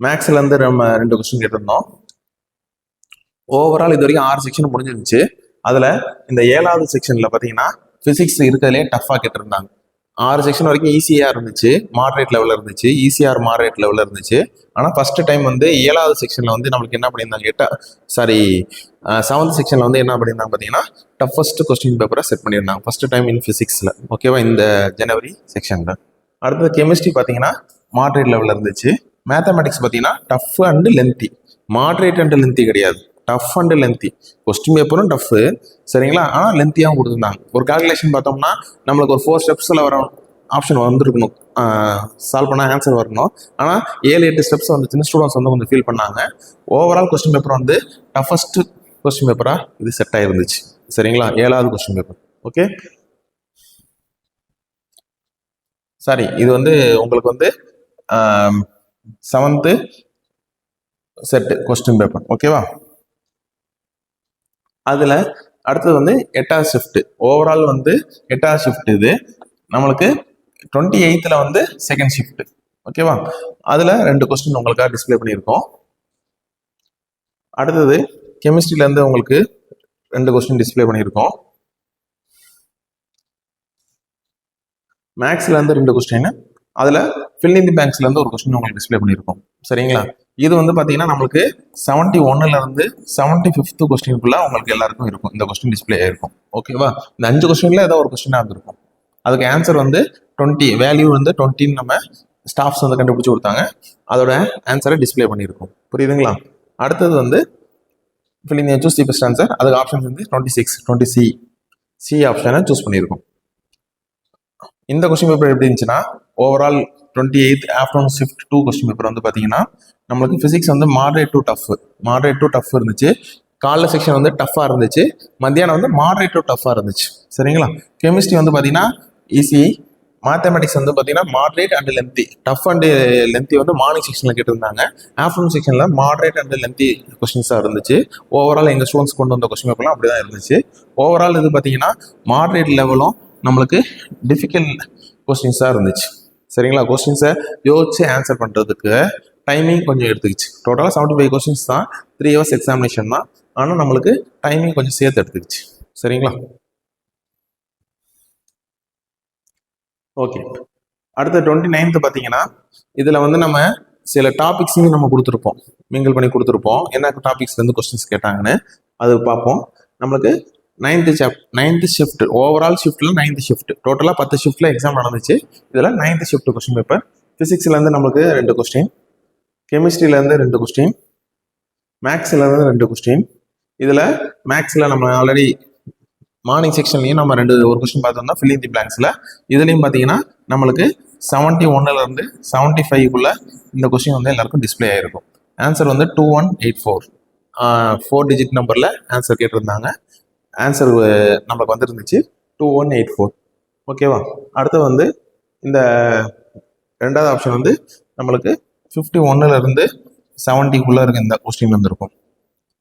மேக்ஸ்லேருந்து நம்ம 2 கொஸ்டின் கேட்டிருந்தோம். ஓவரால் இது வரைக்கும் 6 செக்ஷன் முடிஞ்சிருந்துச்சு. அதில் இந்த 7வது செக்ஷனில் பார்த்தீங்கன்னா ஃபிசிக்ஸ் இருக்கிறதுலே டஃப்பாக கேட்டிருந்தாங்க. 6 செக்ஷன் வரைக்கும் ஈஸியாக இருந்துச்சு, மாடரேட் லெவலில் இருந்துச்சு, ஈஸிஆர் மாடரேட் லெவலில் இருந்துச்சு. ஆனால் ஃபர்ஸ்ட் டைம் வந்து 7வது செக்ஷனில் வந்து நம்மளுக்கு என்ன பண்ணியிருந்தாங்க, 7th செக்ஷனில் வந்து என்ன பண்ணியிருந்தாங்க பார்த்தீங்கன்னா டஃபஸ்ட் கொஸ்டின் பேப்பரை செட் பண்ணியிருந்தாங்க ஃபர்ஸ்ட் டைம் இன் ஃபிசிக்ஸில். ஓகேவா? இந்த ஜனவரி செக்ஷனில். அடுத்தது கெமிஸ்ட்ரி பார்த்தீங்கன்னா மாடரேட் லெவலில் இருந்துச்சு. மேத்தமெட்டிக்ஸ் பார்த்தீங்கன்னா tough and lengthy, moderate and lengthy கிடையாது, டஃப் அண்டு லென்த்தி. கொஸ்டின் பேப்பரும் டஃப்பு, சரிங்களா? ஆனால் லென்த்தியாகவும் கொடுத்துருந்தாங்க. ஒரு கால்குலேஷன் பார்த்தோம்னா நம்மளுக்கு ஒரு 4 ஸ்டெப்ஸில் வர ஆப்ஷன் வந்துருக்கணும், சால்வ் பண்ணால் ஆன்சர் வரணும். ஆனால் 7-8 ஸ்டெப்ஸ் வந்துச்சுன்னு ஸ்டூடெண்ட்ஸ் வந்து கொஞ்சம் ஃபீல் பண்ணாங்க. ஓவரால் கொஸ்டின் பேப்பர் வந்து டஃபஸ்ட் கொஸ்டின் பேப்பராக இது செட் ஆகிருந்துச்சு. சரிங்களா? 7வது கொஸ்டின் பேப்பர். ஓகே. சாரி, இது வந்து உங்களுக்கு வந்து 7th செட் கொஸ்டின் பேப்பர். ஓகேவா? அதில் அடுத்தது வந்து 8வது ஷிஃப்ட். ஓவரால் வந்து 8வது ஷிஃப்ட். இது நம்மளுக்கு 28th வந்து செகண்ட் ஷிஃப்ட். ஓகேவா? அதில் 2 கொஸ்டின் உங்களுக்காக டிஸ்பிளே பண்ணியிருக்கோம். அடுத்தது கெமிஸ்ட்ரியிலேருந்து உங்களுக்கு 2 கொஸ்டின் டிஸ்பிளே பண்ணியிருக்கோம். மேக்ஸ்லேருந்து 2 கொஸ்டின், அதில் ஃபில் இன் தி பேங்க்ஸ்லேருந்து ஒரு கொஸ்டின் உங்களுக்கு டிஸ்பிளே பண்ணியிருக்கோம். சரிங்களா? இது வந்து பார்த்தீங்கன்னா நம்மளுக்கு 71லேருந்து 75th கொஸ்டினுக்குள்ள உங்களுக்கு எல்லாருக்கும் இருக்கும். இந்த கொஸ்டின் டிஸ்பிளே ஆயிருக்கும். ஓகேவா? இந்த 5 கொஸ்டின்ல ஏதோ ஒரு கொஸ்டினாக இருந்திருக்கும். அதுக்கு ஆன்சர் வந்து 20, வேல்யூ வந்து 20 நம்ம ஸ்டாஃப்ஸ் வந்து கண்டுபிடிச்சு கொடுத்தாங்க. அதோட ஆன்சரை டிஸ்பிளே பண்ணியிருக்கோம். புரியுதுங்களா? அடுத்தது வந்து fill in choose the best answer. அதுக்கு ஆப்ஷன் வந்து 20 சி ஆப்ஷனை சூஸ் பண்ணியிருக்கோம். இந்த கொஸ்டின் பேப்பர் எப்படி இருந்துச்சுன்னா, overall 28th afternoon shift 2 question paper வந்து பார்த்தீங்கன்னா நம்மளுக்கு ஃபிசிக்ஸ் வந்து மாடரேட் டு டஃப் இருந்துச்சு. காலைல செக்ஷன் வந்து டஃப்பாக இருந்துச்சு, மத்தியானம் வந்து மாடரேட் டு டஃப்பாக இருந்துச்சு. சரிங்களா? கெமிஸ்ட்ரி வந்து பார்த்தீங்கன்னா ஈஸி, மேத்தமெட்டிக்ஸ் வந்து பார்த்தீங்கன்னா moderate and lengthy. Tough and lengthy வந்து மார்னிங் செக்ஷனில் கேட்டிருந்தாங்க. ஆஃப்டர்நூன் செக்ஷனில் மாடரேட் அண்ட் லென்த்தி கொஸ்டின்ஸாக இருந்துச்சு. ஓவரால் எங்கள் ஸ்டூடெண்ட்ஸ் கொண்டு வந்த கொஸ்டின் பேப்பர்லாம் அப்படி தான் இருந்துச்சு. ஓவரால் இது பார்த்தீங்கன்னா மாடரேட் லெவலும் நம்மளுக்கு டிஃபிகல்ட் கொஸ்டின்ஸாக இருந்துச்சு. சரிங்களா? கொஸ்டின்ஸை யோசிச்சு ஆன்சர் பண்ணுறதுக்கு டைமிங் கொஞ்சம் எடுத்துக்கிச்சு. டோட்டலாக 75 கொஸ்டின்ஸ் தான், 3 hours எக்ஸாமினேஷன் தான். ஆனால் நம்மளுக்கு டைமிங் கொஞ்சம் சேர்த்து எடுத்துக்கிச்சு. சரிங்களா? ஓகே. அடுத்த 29th பார்த்தீங்கன்னா இதில் வந்து நம்ம சில டாபிக்ஸையும் நம்ம கொடுத்துருப்போம், மிங்கிள் பண்ணி கொடுத்துருப்போம். என்ன டாபிக்ஸ்லேருந்து கொஸ்டின்ஸ் கேட்டாங்கன்னு அது பார்ப்போம். நம்மளுக்கு 9th shift, overall ஷிஃப்ட்டில் 9th shift, டோட்டலாக 10 ஷிஃப்ட்டில் எக்ஸாம் நடந்துச்சு. இதில் 9th ஷிஃப்ட் கொஸ்டின் பேப்பர். ஃபிசிக்ஸ்லேருந்து நம்மளுக்கு 2 கொஸ்டின், கெமிஸ்ட்ரியிலேருந்து 2 கொஸ்டின், மேக்ஸ்லேருந்து 2 கொஸ்டின். இதில் மேக்ஸில் நம்ம ஆல்ரெடி மார்னிங் செக்ஷன்லையும் நம்ம ஒரு கொஸ்டின் பார்த்தோம்னா ஃபில் இன் தி பிளாங்க்ஸில். இதுலேயும் பார்த்தீங்கன்னா நம்மளுக்கு 71லேருந்து 75க்குள்ள இந்த கொஸ்டின் வந்து எல்லாருக்கும் டிஸ்பிளே ஆகிருக்கும். ஆன்சர் வந்து 2184, 4 டிஜிட் நம்பரில் ஆன்சர் கேட்டிருந்தாங்க. ஆன்சர் நம்மளுக்கு வந்துருந்துச்சு 2184. ஓகேவா? அடுத்து வந்து இந்த ரெண்டாவது ஆப்ஷன் வந்து நம்மளுக்கு 51லேருந்து 70க்குள்ளே இருக்க இந்த கொஸ்டின் வந்துருக்கும்.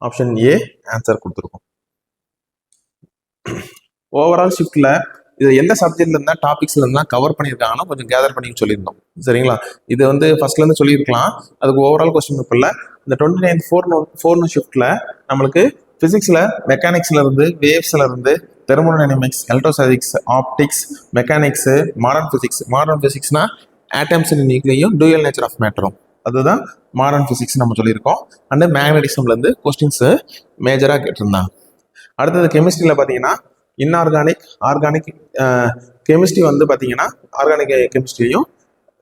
ஆப்ஷன் ஏ ஆன்சர் கொடுத்துருக்கோம். ஓவரால் ஷிஃப்ட்டில் இது எந்த சப்ஜெக்ட்ல இருந்தால் டாபிக்ஸ்ல இருந்தால் கவர் பண்ணியிருக்காங்கன்னா கொஞ்சம் கேதர் பண்ணி சொல்லியிருந்தோம். சரிங்களா? இது வந்து ஃபர்ஸ்ட்லேருந்து சொல்லியிருக்கலாம். அதுக்கு ஓவரால் கொஸ்டின் பேப்பரில் இந்த 29th 4 ஷிஃப்ட்டில் நம்மளுக்கு ஃபிசிக்ஸில் மெக்கானிக்ஸ்ல இருந்து, வேவ்ஸ்ல இருந்து, thermodynamics, electrostatics, optics, mechanics, modern ஃபிசிக்ஸ்னா ஆட்டம்ஸ் அண்ட் நியூக்ளியும் டூயல் நேச்சர் ஆஃப் மேட்டரும், அதுதான் மாடர்ன் ஃபிசிக்ஸ் நம்ம சொல்லியிருக்கோம். அண்ட் மேக்னட்டிசம்லேருந்து கொஸ்டின்ஸு மேஜராக கேட்டிருந்தாங்க. அடுத்தது கெமிஸ்ட்ரியில் பார்த்தீங்கன்னா இன்ஆர்கானிக், ஆர்கானிக் கெமிஸ்ட்ரி வந்து பார்த்தீங்கன்னா ஆர்கானிக் கெமிஸ்ட்ரியும்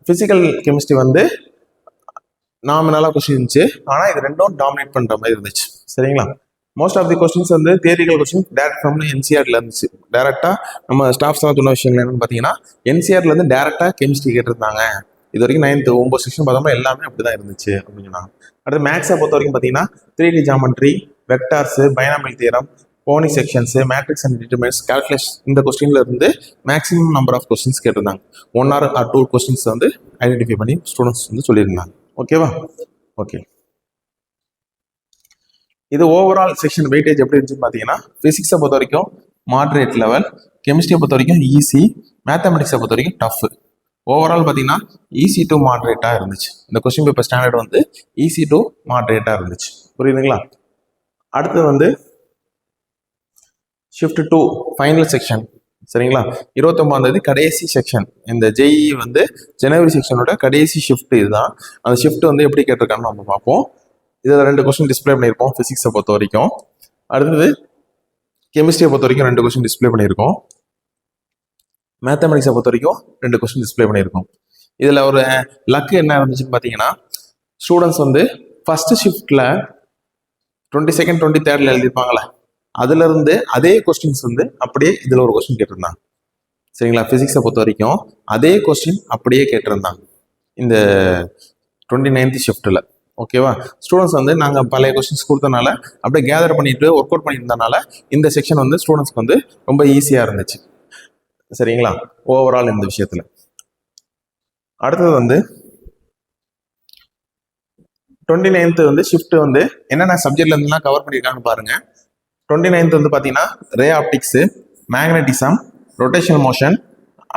ஃபிசிக்கல் கெமிஸ்ட்ரி வந்து நாமினலாக கொஸ்டின் இருந்துச்சு. ஆனால் இது ரெண்டும் டாமினேட் பண்ணுற மாதிரி இருந்துச்சு. சரிங்களா? மோஸ்ட் ஆஃப் தி கொஸ்டின்ஸ் வந்து தியரிக்கல் கொஸ்டின் டேரக்ட் ஃப்ரம் என்சிஆர்ல இருந்துச்சு. டேரெக்டாக நம்ம ஸ்டாஃப்ஸ் சொன்ன விஷயங்கள் என்னன்னு பார்த்தீங்கன்னா என்சிஆர்லேருந்து டேரெக்டாக கெமிஸ்ட்ரி கேட்டிருந்தாங்க. இது வரைக்கும் 9th 9 செக்ஷன் பார்த்தோம்னா எல்லாமே அப்படி தான் இருந்துச்சு அப்படின்னா. அடுத்து மேக்ஸை பொறுத்த வரைக்கும் பார்த்தீங்கன்னா 3D geometry, vectors, binomial theorem, conic sections, matrix and determinants, calculation, இந்த கொஸ்டின்ல இருந்து மேக்ஸிமம் நம்பர் ஆஃப் கொஸ்டின்ஸ் கேட்டிருந்தாங்க. 1 or 2 கொஸ்டின்ஸ் வந்து ஐடென்டிஃபை பண்ணி ஸ்டூடெண்ட்ஸ் வந்து சொல்லியிருந்தாங்க. ஓகேவா? ஓகே. இது ஓவரால் செக்ஷன் வெயிட்டேஜ் எப்படி இருந்துச்சுன்னு பார்த்தீங்கன்னா ஃபிசிக்ஸை பொறுத்த வரைக்கும் மாடரேட் லெவல், கெமிஸ்ட்ரியை பொறுத்த வரைக்கும் ஈஸி, மேத்தமெட்டிக்ஸை பொறுத்த வரைக்கும் டஃப். ஓவரால் பார்த்தீங்கன்னா ஈஸி டு மாடரேட்டாக இருந்துச்சு. இந்த கொஸ்டின் பேப்பர் ஸ்டாண்டர்ட் வந்து ஈஸி டு மாடரேட்டாக இருந்துச்சு. புரியுதுங்களா? அடுத்து வந்து ஷிஃப்ட் 2 ஃபைனல் செக்ஷன். சரிங்களா? 29ஆம் கடைசி செக்ஷன். இந்த ஜேஇ வந்து ஜனவரி செக்ஷனோட கடைசி ஷிஃப்ட் இதுதான். அந்த ஷிஃப்ட் வந்து எப்படி கேட்டிருக்கான்னு நம்ம பார்ப்போம். இதில் 2 கொஸ்டின் டிஸ்பிளே பண்ணியிருப்போம் ஃபிசிக்ஸை பொறுத்த வரைக்கும். அடுத்தது கெமிஸ்ட்ரியை பொறுத்த வரைக்கும் 2 கொஸ்டின் டிஸ்பிளே பண்ணியிருக்கோம். மேத்தமெட்டிக்ஸை பொறுத்த வரைக்கும் 2 கொஸ்டின் டிஸ்பிளே பண்ணியிருக்கோம். இதில் ஒரு லக்கு என்ன இருந்துச்சுன்னு பார்த்தீங்கன்னா ஸ்டூடெண்ட்ஸ் வந்து ஃபர்ஸ்ட் ஷிஃப்டில் 22nd 23rd எழுதியிருப்பாங்களே, அதுலேருந்து அதே கொஸ்டின்ஸ் வந்து அப்படியே இதில் ஒரு கொஸ்டின் கேட்டிருந்தாங்க. சரிங்களா? ஃபிசிக்ஸை பொறுத்த வரைக்கும் அதே கொஸ்டின் அப்படியே கேட்டிருந்தாங்க இந்த 29th ஷிஃப்ட்டில். ஓகேவா? ஸ்டூடெண்ட்ஸ் வந்து நாங்கள் பழைய கொஸ்டின்ஸ் கொடுத்தனால அப்படியே கேதர் பண்ணிட்டு ஒர்க் அவுட் பண்ணியிருந்தனால இந்த செக்ஷன் வந்து ஸ்டூடெண்ட்ஸ்க்கு வந்து ரொம்ப ஈஸியாக இருந்துச்சு. சரிங்களா? ஓவரால் இந்த விஷயத்தில். அடுத்தது வந்து 29th வந்து ஷிஃப்ட் வந்து என்னென்ன சப்ஜெக்ட்ல இருந்துலாம் கவர் பண்ணியிருக்காங்கன்னு பாருங்க. 29th வந்து பார்த்தீங்கன்னா ray optics, magnetism, rotational motion,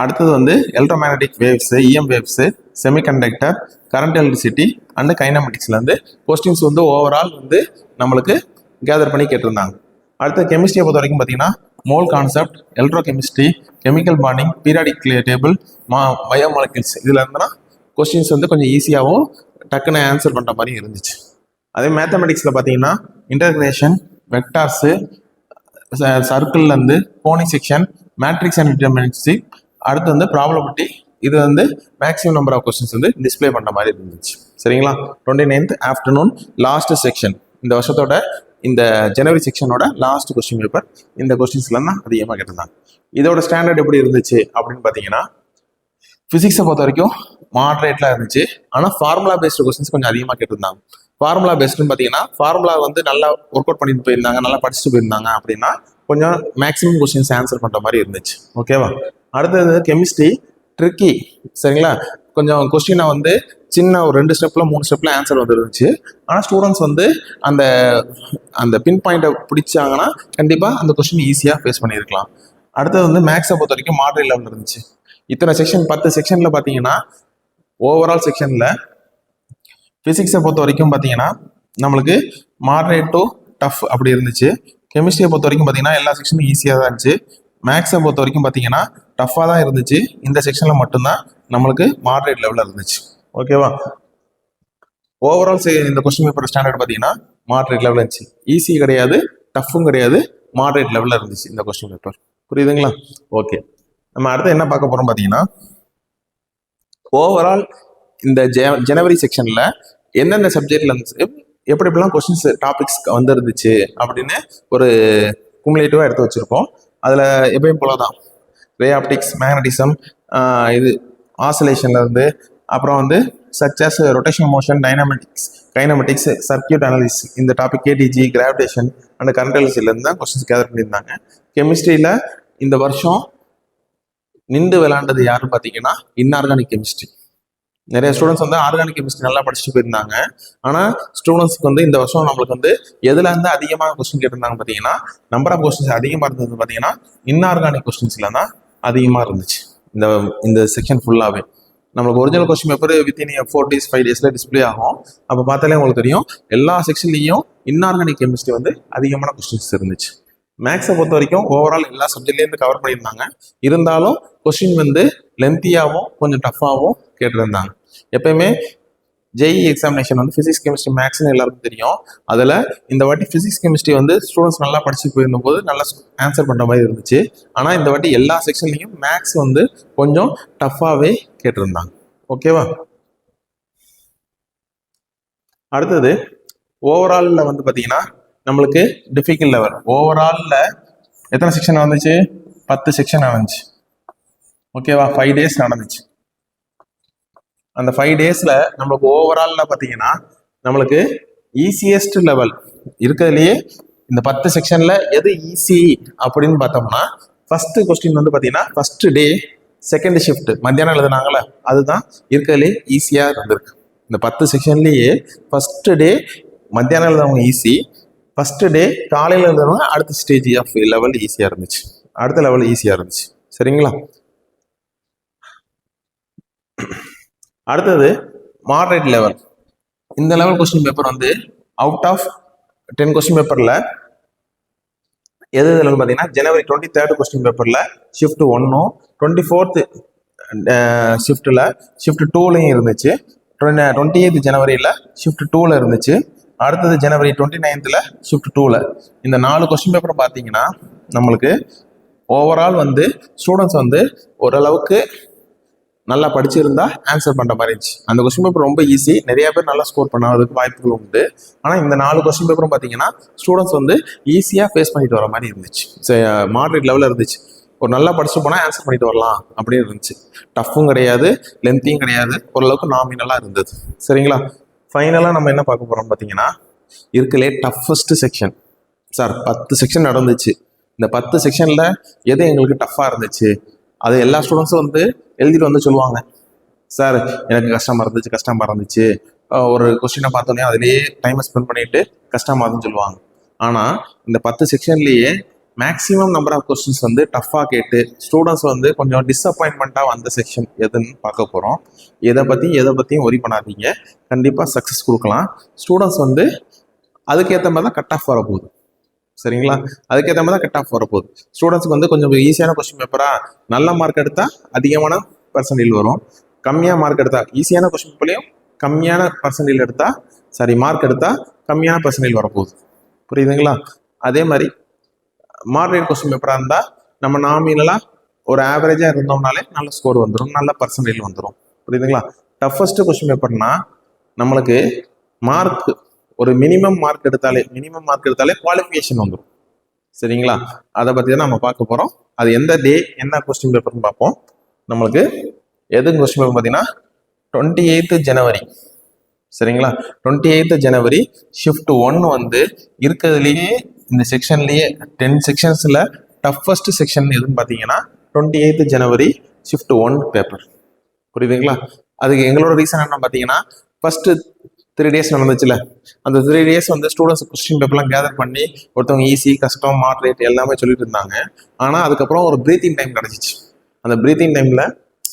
அடுத்தது வந்து electromagnetic waves, EM waves, semiconductor, current electricity and கைனமெட்டிக்ஸ்லேருந்து கொஸ்டின்ஸ் வந்து ஓவரால் வந்து நம்மளுக்கு கேதர் பண்ணி கேட்டிருந்தாங்க. அடுத்த கெமிஸ்ட்ரியை பொறுத்த வரைக்கும் பார்த்தீங்கன்னா mole concept, electrochemistry, chemical bonding, periodic table, biomolecules இதில் இருந்தனா கொஸ்டின்ஸ் வந்து கொஞ்சம் ஈஸியாகவும் டக்குன்னு ஆன்சர் பண்ணுற மாதிரி இருந்துச்சு. அதே மேத்தமெட்டிக்ஸில் பார்த்தீங்கன்னா இன்டகிரேஷன், வெக்டார்ஸு, சர்க்கிள்லேருந்து conic section, matrix and determinants, அடுத்து வந்து ப்ராபபிலிட்டி, இது வந்து மேக்ஸிமம் நம்பர் ஆஃப் கொஸ்டின்ஸ் வந்து டிஸ்பிளே பண்ணுற மாதிரி இருந்துச்சு. சரிங்களா? 29th ஆஃப்டர்நூன் லாஸ்ட் செக்ஷன், இந்த வருஷத்தோட இந்த ஜனவரி செக்ஷனோட லாஸ்ட் கொஸ்டின் பேப்பர். இந்த கொஸ்டின்ஸ்லாம் தான் அதிகமாக கேட்டிருந்தாங்க. இதோட ஸ்டாண்டர்ட் எப்படி இருந்துச்சு அப்படின்னு பார்த்தீங்கன்னா, ஃபிசிக்ஸை பொறுத்த வரைக்கும் மாடரேட்லாம் இருந்துச்சு. ஆனால் ஃபார்முலா பேஸ்டு கொஸ்டின்ஸ் கொஞ்சம் அதிகமாக கேட்டிருந்தாங்க. ஃபார்முலா பேஸ்டுன்னு பார்த்தீங்கன்னா ஃபார்முலா வந்து நல்லா ஒர்க் அவுட் பண்ணிட்டு போயிருந்தாங்க, நல்லா படிச்சுட்டு போயிருந்தாங்க அப்படின்னா கொஞ்சம் மேக்ஸிமம் கொஸ்டின்ஸ் ஆன்சர் பண்ணுற மாதிரி இருந்துச்சு. ஓகேவா? அடுத்தது கெமிஸ்ட்ரி ட்ரிக்கி. சரிங்களா? கொஞ்சம் கொஸ்டினை வந்து சின்ன ஒரு 2 ஸ்டெப்ல 3 ஸ்டெப்ல ஆன்சர் வந்துருந்துச்சு. ஆனால் ஸ்டூடெண்ட்ஸ் வந்து அந்த அந்த பின் பாயிண்டை பிடிச்சாங்கன்னா கண்டிப்பாக அந்த கொஸ்டின் ஈஸியாக ஃபேஸ் பண்ணியிருக்கலாம். அடுத்தது வந்து மேக்ஸை பொறுத்த வரைக்கும் மாடரேட் லெவல் இருந்துச்சு. இத்தனை செக்ஷன் 10 செக்ஷனில் பார்த்தீங்கன்னா ஓவரால் செக்ஷனில் ஃபிசிக்ஸை பொறுத்த வரைக்கும் பார்த்தீங்கன்னா நம்மளுக்கு மாடரேட் டு டஃப் அப்படி இருந்துச்சு. கெமிஸ்ட்ரியை பொறுத்த வரைக்கும் பார்த்தீங்கன்னா எல்லா செக்ஷனும் ஈஸியாக தான் இருந்துச்சு. மேக்ஸை பொறுத்த வரைக்கும் பார்த்தீங்கன்னா டஃப்பாக தான் இருந்துச்சு. இந்த செக்ஷனில் மட்டும்தான் நம்மளுக்கு மாடரேட் லெவலில் இருந்துச்சு. ஓகேவா? ஓவரால் இந்த கொஸ்டின் பேப்பர் ஸ்டாண்டர்ட் பார்த்தீங்கன்னா மாடரேட் லெவலில் இருந்துச்சு. ஈஸி கிடையாது, டஃப்பும் கிடையாது, மாடரேட் லெவலில் இருந்துச்சு இந்த கொஸ்டின் பேப்பர். புரியுதுங்களா? ஓகே, நம்ம அடுத்து என்ன பார்க்க போகிறோம் பார்த்தீங்கன்னா, ஓவரால் இந்த ஜனவரி செக்ஷனில் எந்தெந்த சப்ஜெக்ட்ல இருந்துச்சு, எப்படி எப்படிலாம் கொஸ்டின்ஸ் டாபிக்ஸ் வந்துருந்துச்சு அப்படின்னு ஒரு குமுலேட்டிவாக எடுத்து வச்சுருக்கோம். அதில் எப்பயும் போல தான் ரே ஆப்டிக்ஸ், மேக்னட்டிசம், இது ஆசிலேஷன்லேருந்து, அப்புறம் வந்து சச்சஸ் rotation motion, dynamics, kinematics, circuit analysis, இந்த topic KTG, gravitation and current அனாலிசிஸ்லேருந்து தான் கொஸ்டின்ஸ் கேதர் பண்ணியிருந்தாங்க. கெமிஸ்ட்ரியில் இந்த வருஷம் நின்று விளையாண்டது யாருன்னு பார்த்தீங்கன்னா இன்ஆர்கானிக் கெமிஸ்ட்ரி. நிறைய ஸ்டூடெண்ட்ஸ் வந்து ஆர்கானிக் கெமிஸ்ட்ரி நல்லா படிச்சுட்டு போயிருந்தாங்க. ஆனால் ஸ்டூடெண்ட்ஸ்க்கு வந்து இந்த வருஷம் நம்மளுக்கு வந்து எதுல இருந்து அதிகமாக கொஸ்டின் கேட்டிருந்தாங்க பார்த்தீங்கன்னா, நம்பர் ஆஃப் கொஸ்டின்ஸ் அதிகமாக இருந்தது பார்த்தீங்கன்னா இன்ஆர்கானிக் கொஸ்டின்ஸ்ல தான் அதிகமாக இருந்துச்சு. இந்த செக்ஷன் ஃபுல்லாகவே நம்மளுக்கு original question paper within 4 days 5 daysல டிஸ்பிளே ஆகும். அப்போ பார்த்தாலே உங்களுக்கு தெரியும் எல்லா செக்ஷன்லையும் இன்ஆர்கானிக் கெமிஸ்ட்ரி வந்து அதிகமான கொஸ்டின்ஸ் இருந்துச்சு. மேக்ஸை பொறுத்த வரைக்கும் ஓவரால் எல்லா சப்ஜெக்ட்லேருந்து கவர் பண்ணியிருந்தாங்க. இருந்தாலும் கொஸ்டின் வந்து லென்த்தியாகவும் கொஞ்சம் டஃப்பாகவும் கேட்டிருந்தாங்க. எப்பயுமே ஜேஇ எக்ஸாமினேஷன் வந்து ஃபிசிக்ஸ், கெமிஸ்ட்ரி, மேக்ஸ்னு எல்லாருக்கும் தெரியும். அதில் இந்த வாட்டி ஃபிசிக்ஸ், கெமிஸ்ட்ரி வந்து ஸ்டூடெண்ட்ஸ் நல்லா படிச்சு போயிருந்த போது நல்லா ஆன்சர் பண்ணுற மாதிரி இருந்துச்சு. ஆனால் இந்த வாட்டி எல்லா செக்ஷன்லையும் மேக்ஸ் வந்து கொஞ்சம் டஃப்பாகவே கேட்டிருந்தாங்க. ஓகேவா? அடுத்தது ஓவராலில் வந்து பார்த்தீங்கன்னா நம்மளுக்கு டிஃபிகல்ட் லெவல். ஓவராலில் எத்தனை செக்ஷன் வந்துச்சு? 10 செக்ஷன் நடந்துச்சு. ஓகேவா? 5 days நடந்துச்சு. அந்த 5 daysல நம்மளுக்கு ஓவரால்ல பார்த்தீங்கன்னா நம்மளுக்கு ஈஸியஸ்ட் லெவல் இருக்கிறதுலையே இந்த 10 செக்ஷன்ல எது ஈஸி அப்படின்னு பார்த்தோம்னா, ஃபர்ஸ்ட் கொஸ்டின் வந்து பார்த்தீங்கன்னா ஃபர்ஸ்ட் டே செகண்ட் ஷிஃப்ட் மத்தியானம் எழுதுனாங்களே, அதுதான் இருக்கிறதுலே ஈஸியாக இருந்திருக்கு. இந்த 10 செக்ஷன்லேயே ஃபர்ஸ்ட் டே மத்தியானம் எழுதுறவங்க ஈஸி, ஃபர்ஸ்ட் டே காலையில் எழுதுறவங்க அடுத்த ஸ்டேஜ் ஆஃப் லெவல் ஈஸியாக இருந்துச்சு, அடுத்த லெவல் ஈஸியாக இருந்துச்சு. சரிங்களா? அடுத்தது மாடரேட் லெவல். இந்த லெவல் கொஸ்டின் பேப்பர் வந்து அவுட் ஆஃப் 10 கொஸ்டின் பேப்பரில் எது இதில் பார்த்தீங்கன்னா ஜனவரி 23rd கொஸ்டின் பேப்பரில் ஷிஃப்ட் 1ம் 24th ஷிஃப்ட்டில் ஷிஃப்ட் 2லையும் இருந்துச்சு. 28th ஜனவரியில் ஷிஃப்ட் 2ல இருந்துச்சு. அடுத்தது ஜனவரி 29th ஷிஃப்ட் 2ல. இந்த 4 கொஸ்டின் பேப்பர் பார்த்தீங்கன்னா நம்மளுக்கு ஓவரால் வந்து ஸ்டூடெண்ட்ஸ் வந்து ஓரளவுக்கு நல்லா படிச்சிருந்தா ஆன்சர் பண்ணுற மாதிரி இருந்துச்சு. அந்த கொஸ்டின் பேப்பர் ரொம்ப ஈஸி, நிறைய பேர் நல்லா ஸ்கோர் பண்ணதுக்கு வாய்ப்புகள் உண்டு. ஆனால் இந்த 4 கொஸ்டின் பேப்பரும் பார்த்தீங்கன்னா ஸ்டூடெண்ட்ஸ் வந்து ஈஸியாக ஃபேஸ் பண்ணிட்டு வர மாதிரி இருந்துச்சு. மாடரேட் லெவலில் இருந்துச்சு. ஒரு நல்லா படிச்சு போனால் ஆன்சர் பண்ணிட்டு வரலாம் அப்படின்னு இருந்துச்சு. டஃப்பும் கிடையாது, லென்த்தியும் கிடையாது, ஓரளவுக்கு நாமினலாக இருந்தது. சரிங்களா? ஃபைனலாக நம்ம என்ன பார்க்க போகிறோம் பார்த்தீங்கன்னா, இருக்கலே டஃபஸ்ட் செக்ஷன். சார் 10 செக்ஷன் நடந்துச்சு. இந்த 10 செக்ஷனில் எது எங்களுக்கு டஃப்பாக இருந்துச்சு அது எல்லா ஸ்டூடெண்ட்ஸும் வந்து எழுதிட்டு வந்து சொல்லுவாங்க. சார் எனக்கு கஷ்டமாக இருந்துச்சு, ஒரு கொஸ்டினை பார்த்தோன்னே அதிலேயே டைமை ஸ்பெண்ட் பண்ணிட்டு கஷ்டமாக இருந்துன்னு சொல்லுவாங்க. ஆனால் இந்த 10 செக்ஷன்லேயே மேக்ஸிமம் நம்பர் ஆஃப் கொஸ்டின்ஸ் வந்து டஃப்பாக கேட்டு ஸ்டூடெண்ட்ஸ் வந்து கொஞ்சம் டிஸப்பாயின்மெண்ட்டாக வந்த செக்ஷன் எதுன்னு பார்க்க போகிறோம். எதை பற்றியும் ஒரி பண்ணாதீங்க, கண்டிப்பாக சக்ஸஸ் கொடுக்கலாம். ஸ்டூடெண்ட்ஸ் வந்து அதுக்கேற்ற மாதிரி தான் கட் ஆஃப் வரப்போகுது. சரிங்களா? அதுக்கேற்ற மாதிரி தான் கட் ஆஃப் வரப்போகுது. ஸ்டூடெண்ட்ஸ்க்கு வந்து கொஞ்சம் ஈஸியான கொஸ்டின் பேப்பரா நல்ல மார்க் எடுத்தால் அதிகமான பர்சன்டேஜ் வரும், கம்மியாக மார்க் எடுத்தால் ஈஸியான கொஸ்டின் பேப்பர்லையும் கம்மியான பர்சன்டேஜ் எடுத்தால் மார்க் எடுத்தால் கம்மியான பர்சன்டேஜ் வரப்போகுது. புரியுதுங்களா? அதே மாதிரி மாடரேட் கொஸ்டின் பேப்பராக இருந்தால் நம்ம நாமினலாக ஒரு ஆவரேஜாக இருந்தோம்னாலே நல்ல ஸ்கோர் வந்துடும், நல்ல பர்சன்டேஜ் வந்துடும். புரியுதுங்களா? டஃபஸ்ட்டு கொஸ்டின் பேப்பர்னா நம்மளுக்கு மார்க் ஒரு மினிமம் மார்க் எடுத்தாலே குவாலிஃபிகேஷன் வந்துடும். சரிங்களா? அதை பற்றி தான் நம்ம பார்க்க போகிறோம். அது எந்த டே என்ன கொஸ்டின் பேப்பர்னு பார்ப்போம். நம்மளுக்கு எது கொஸ்டின் பேப்பர் பார்த்தீங்கன்னா 28th ஜனவரி. சரிங்களா? 28th ஜனவரி ஷிஃப்ட் 1 வந்து இருக்கிறதுலேயே இந்த செக்ஷன்லேயே 10 செக்ஷன்ஸில் டஃபஸ்ட் செக்ஷன் எதுன்னு பார்த்தீங்கன்னா 28th ஜனவரி ஷிஃப்ட் 1 பேப்பர். புரியுதுங்களா? அதுக்கு எங்களோட ரீசன் என்ன பார்த்தீங்கன்னா, ஃபர்ஸ்ட் 3 days நடந்துச்சுல, அந்த 3 days வந்து ஸ்டூடெண்ட்ஸ் கொஸ்டின் பேப்பர்லாம் கேதர் பண்ணி ஒருத்தவங்க ஈஸி, கஷ்டம், மாடரேட் எல்லாமே சொல்லிட்டு இருந்தாங்க. ஆனால் அதுக்கப்புறம் ஒரு ப்ரீத்திங் டைம் கிடச்சிச்சு. அந்த ப்ரீத்திங் டைமில்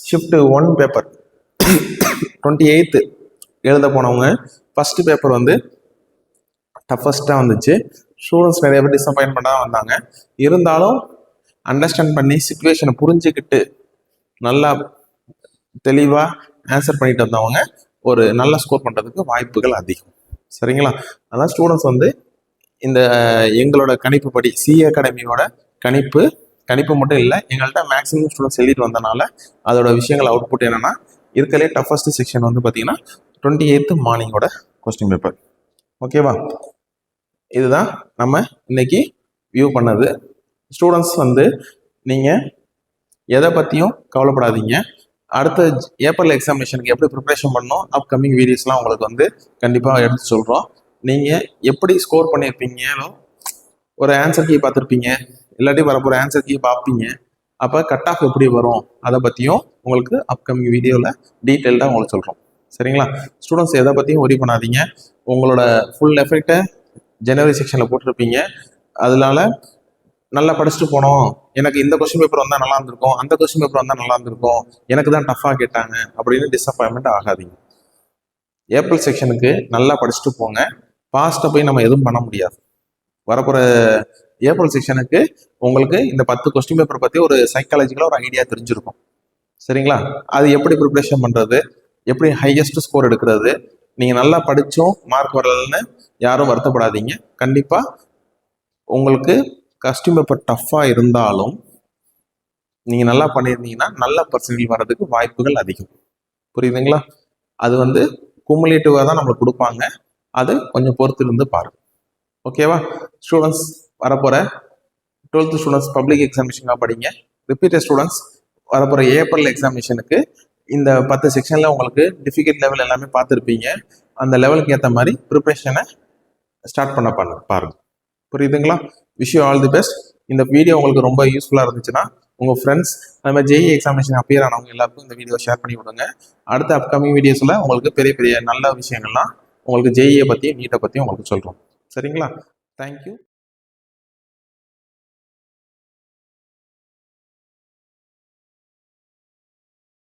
ஷிஃப்ட் 1 பேப்பர் 28th எழுத போனவங்க ஃபர்ஸ்ட் பேப்பர் வந்து டஃபஸ்ட்டாக வந்துச்சு. ஸ்டூடெண்ட்ஸ் நிறைய பேர் டிசப்பாயின்மெண்ட்டாக வந்தாங்க. இருந்தாலும் அண்டர்ஸ்டாண்ட் பண்ணி சிச்சுவேஷனை புரிஞ்சுக்கிட்டு நல்லா தெளிவாக ஆன்சர் பண்ணிட்டு வந்தவங்க ஒரு நல்ல ஸ்கோர் பண்ணுறதுக்கு வாய்ப்புகள் அதிகம். சரிங்களா? அதான் ஸ்டூடெண்ட்ஸ் வந்து இந்த எங்களோட கணிப்பு படி சிஏ அகாடமியோட கணிப்பு மட்டும் இல்லை, எங்கள்கிட்ட மேக்ஸிமம் ஸ்டூடெண்ட்ஸ் எழுதிட்டு வந்தனால அதோட விஷயங்கள் அவுட்புட் என்னன்னா, இருக்கலே டஃபஸ்ட் செக்ஷன் வந்து பார்த்தீங்கன்னா 28th மார்னிங்கோட கொஸ்டின் பேப்பர். ஓகேவா? இதுதான் நம்ம இன்னைக்கு வியூ பண்ணது. ஸ்டூடெண்ட்ஸ் வந்து நீங்கள் எதை பற்றியும் கவலைப்படாதீங்க. அடுத்த ஏப்ரல் எக்ஸாமினேஷனுக்கு எப்படி ப்ரிப்பரேஷன் பண்ணணும், அப்கமிங் வீடியோஸ்லாம் உங்களுக்கு வந்து கண்டிப்பாக எடுத்து சொல்கிறோம். நீங்கள் எப்படி ஸ்கோர் பண்ணியிருப்பீங்களோ, ஒரு ஆன்சர் கீ பார்த்துருப்பீங்க, இல்லாட்டி வரப்போகிற ஆன்சர் கீ பார்ப்பீங்க. அப்போ கட் ஆஃப் எப்படி வரும் அதை பற்றியும் உங்களுக்கு அப்கமிங் வீடியோவில் டீட்டெயில்டாக உங்களுக்கு சொல்கிறோம். சரிங்களா? ஸ்டூடெண்ட்ஸ் எதை பற்றியும் ஒரி பண்ணாதீங்க. உங்களோட ஃபுல் எஃபெக்டை ஜனவரி செக்ஷனில் போட்டிருப்பீங்க. அதனால நல்லா படிச்சுட்டு போனோம், எனக்கு இந்த கொஸ்டின் பேப்பர் வந்தால் நல்லா இருந்திருக்கும், அந்த கொஸ்டின் பேப்பர் வந்தால் நல்லா இருந்திருக்கும், எனக்கு தான் டஃப்பாக கேட்டாங்க அப்படின்னு டிசப்பாயின்மெண்ட் ஆகாதீங்க. ஏப்ரல் செக்ஷனுக்கு நல்லா படிச்சுட்டு போங்க. ஃபாஸ்ட்டாக போய் நம்ம எதுவும் பண்ண முடியாது. வரப்போகிற ஏப்ரல் செக்ஷனுக்கு உங்களுக்கு இந்த 10 கொஸ்டின் பேப்பர் பற்றி ஒரு சைக்காலஜிக்கலாக ஒரு ஐடியா தெரிஞ்சிருக்கும். சரிங்களா? அது எப்படி ப்ரிப்பரேஷன் பண்ணுறது, எப்படி ஹையஸ்ட் ஸ்கோர் எடுக்கிறது, நீங்கள் நல்லா படித்தோம் மார்க் வரலன்னு யாரும் வருத்தப்படாதீங்க. கண்டிப்பாக உங்களுக்கு கொஸ்டின் பேப்பர் டஃப்பாக இருந்தாலும் நீங்கள் நல்லா பண்ணியிருந்தீங்கன்னா நல்ல பர்சன்டேஜ் வர்றதுக்கு வாய்ப்புகள் அதிகம். புரியுதுங்களா? அது வந்து குமுலேட்டிவாக தான் நம்மளுக்கு கொடுப்பாங்க. அது கொஞ்சம் பொறுத்து இருந்து பாருங்க. ஓகேவா? ஸ்டூடெண்ட்ஸ் வரப்போகிற 12th ஸ்டூடெண்ட்ஸ் பப்ளிக் எக்ஸாமினேஷனாக படிங்க. ரிப்பீட்டட் ஸ்டூடெண்ட்ஸ் வரப்போகிற ஏப்ரல் எக்ஸாமினேஷனுக்கு இந்த 10 செக்ஷனில் உங்களுக்கு டிஃபிகல்ட் லெவல் எல்லாமே பார்த்துருப்பீங்க. அந்த லெவலுக்கு ஏற்ற மாதிரி ப்ரிப்ரேஷனை ஸ்டார்ட் பண்ண பாருங்க. புரியுதுங்களா? Wish you all the best. இந்த வீடியோ உங்களுக்கு ரொம்ப யூஸ்ஃபுல்லாக இருந்துச்சுன்னா உங்கள் ஃப்ரெண்ட்ஸ் அது மாதிரி ஜேஇ எக்ஸாமினேஷன் அப்பியர் ஆனவங்க எல்லாருக்கும் இந்த வீடியோ ஷேர் பண்ணி விடுங்க. அடுத்த அப்கமிங் வீடியோஸில் உங்களுக்கு பெரிய பெரிய நல்ல விஷயங்கள்லாம் உங்களுக்கு ஜேஇயை பற்றியும் நீட்டை பற்றியும் உங்களுக்கு சொல்கிறோம். சரிங்களா? தேங்க்யூ.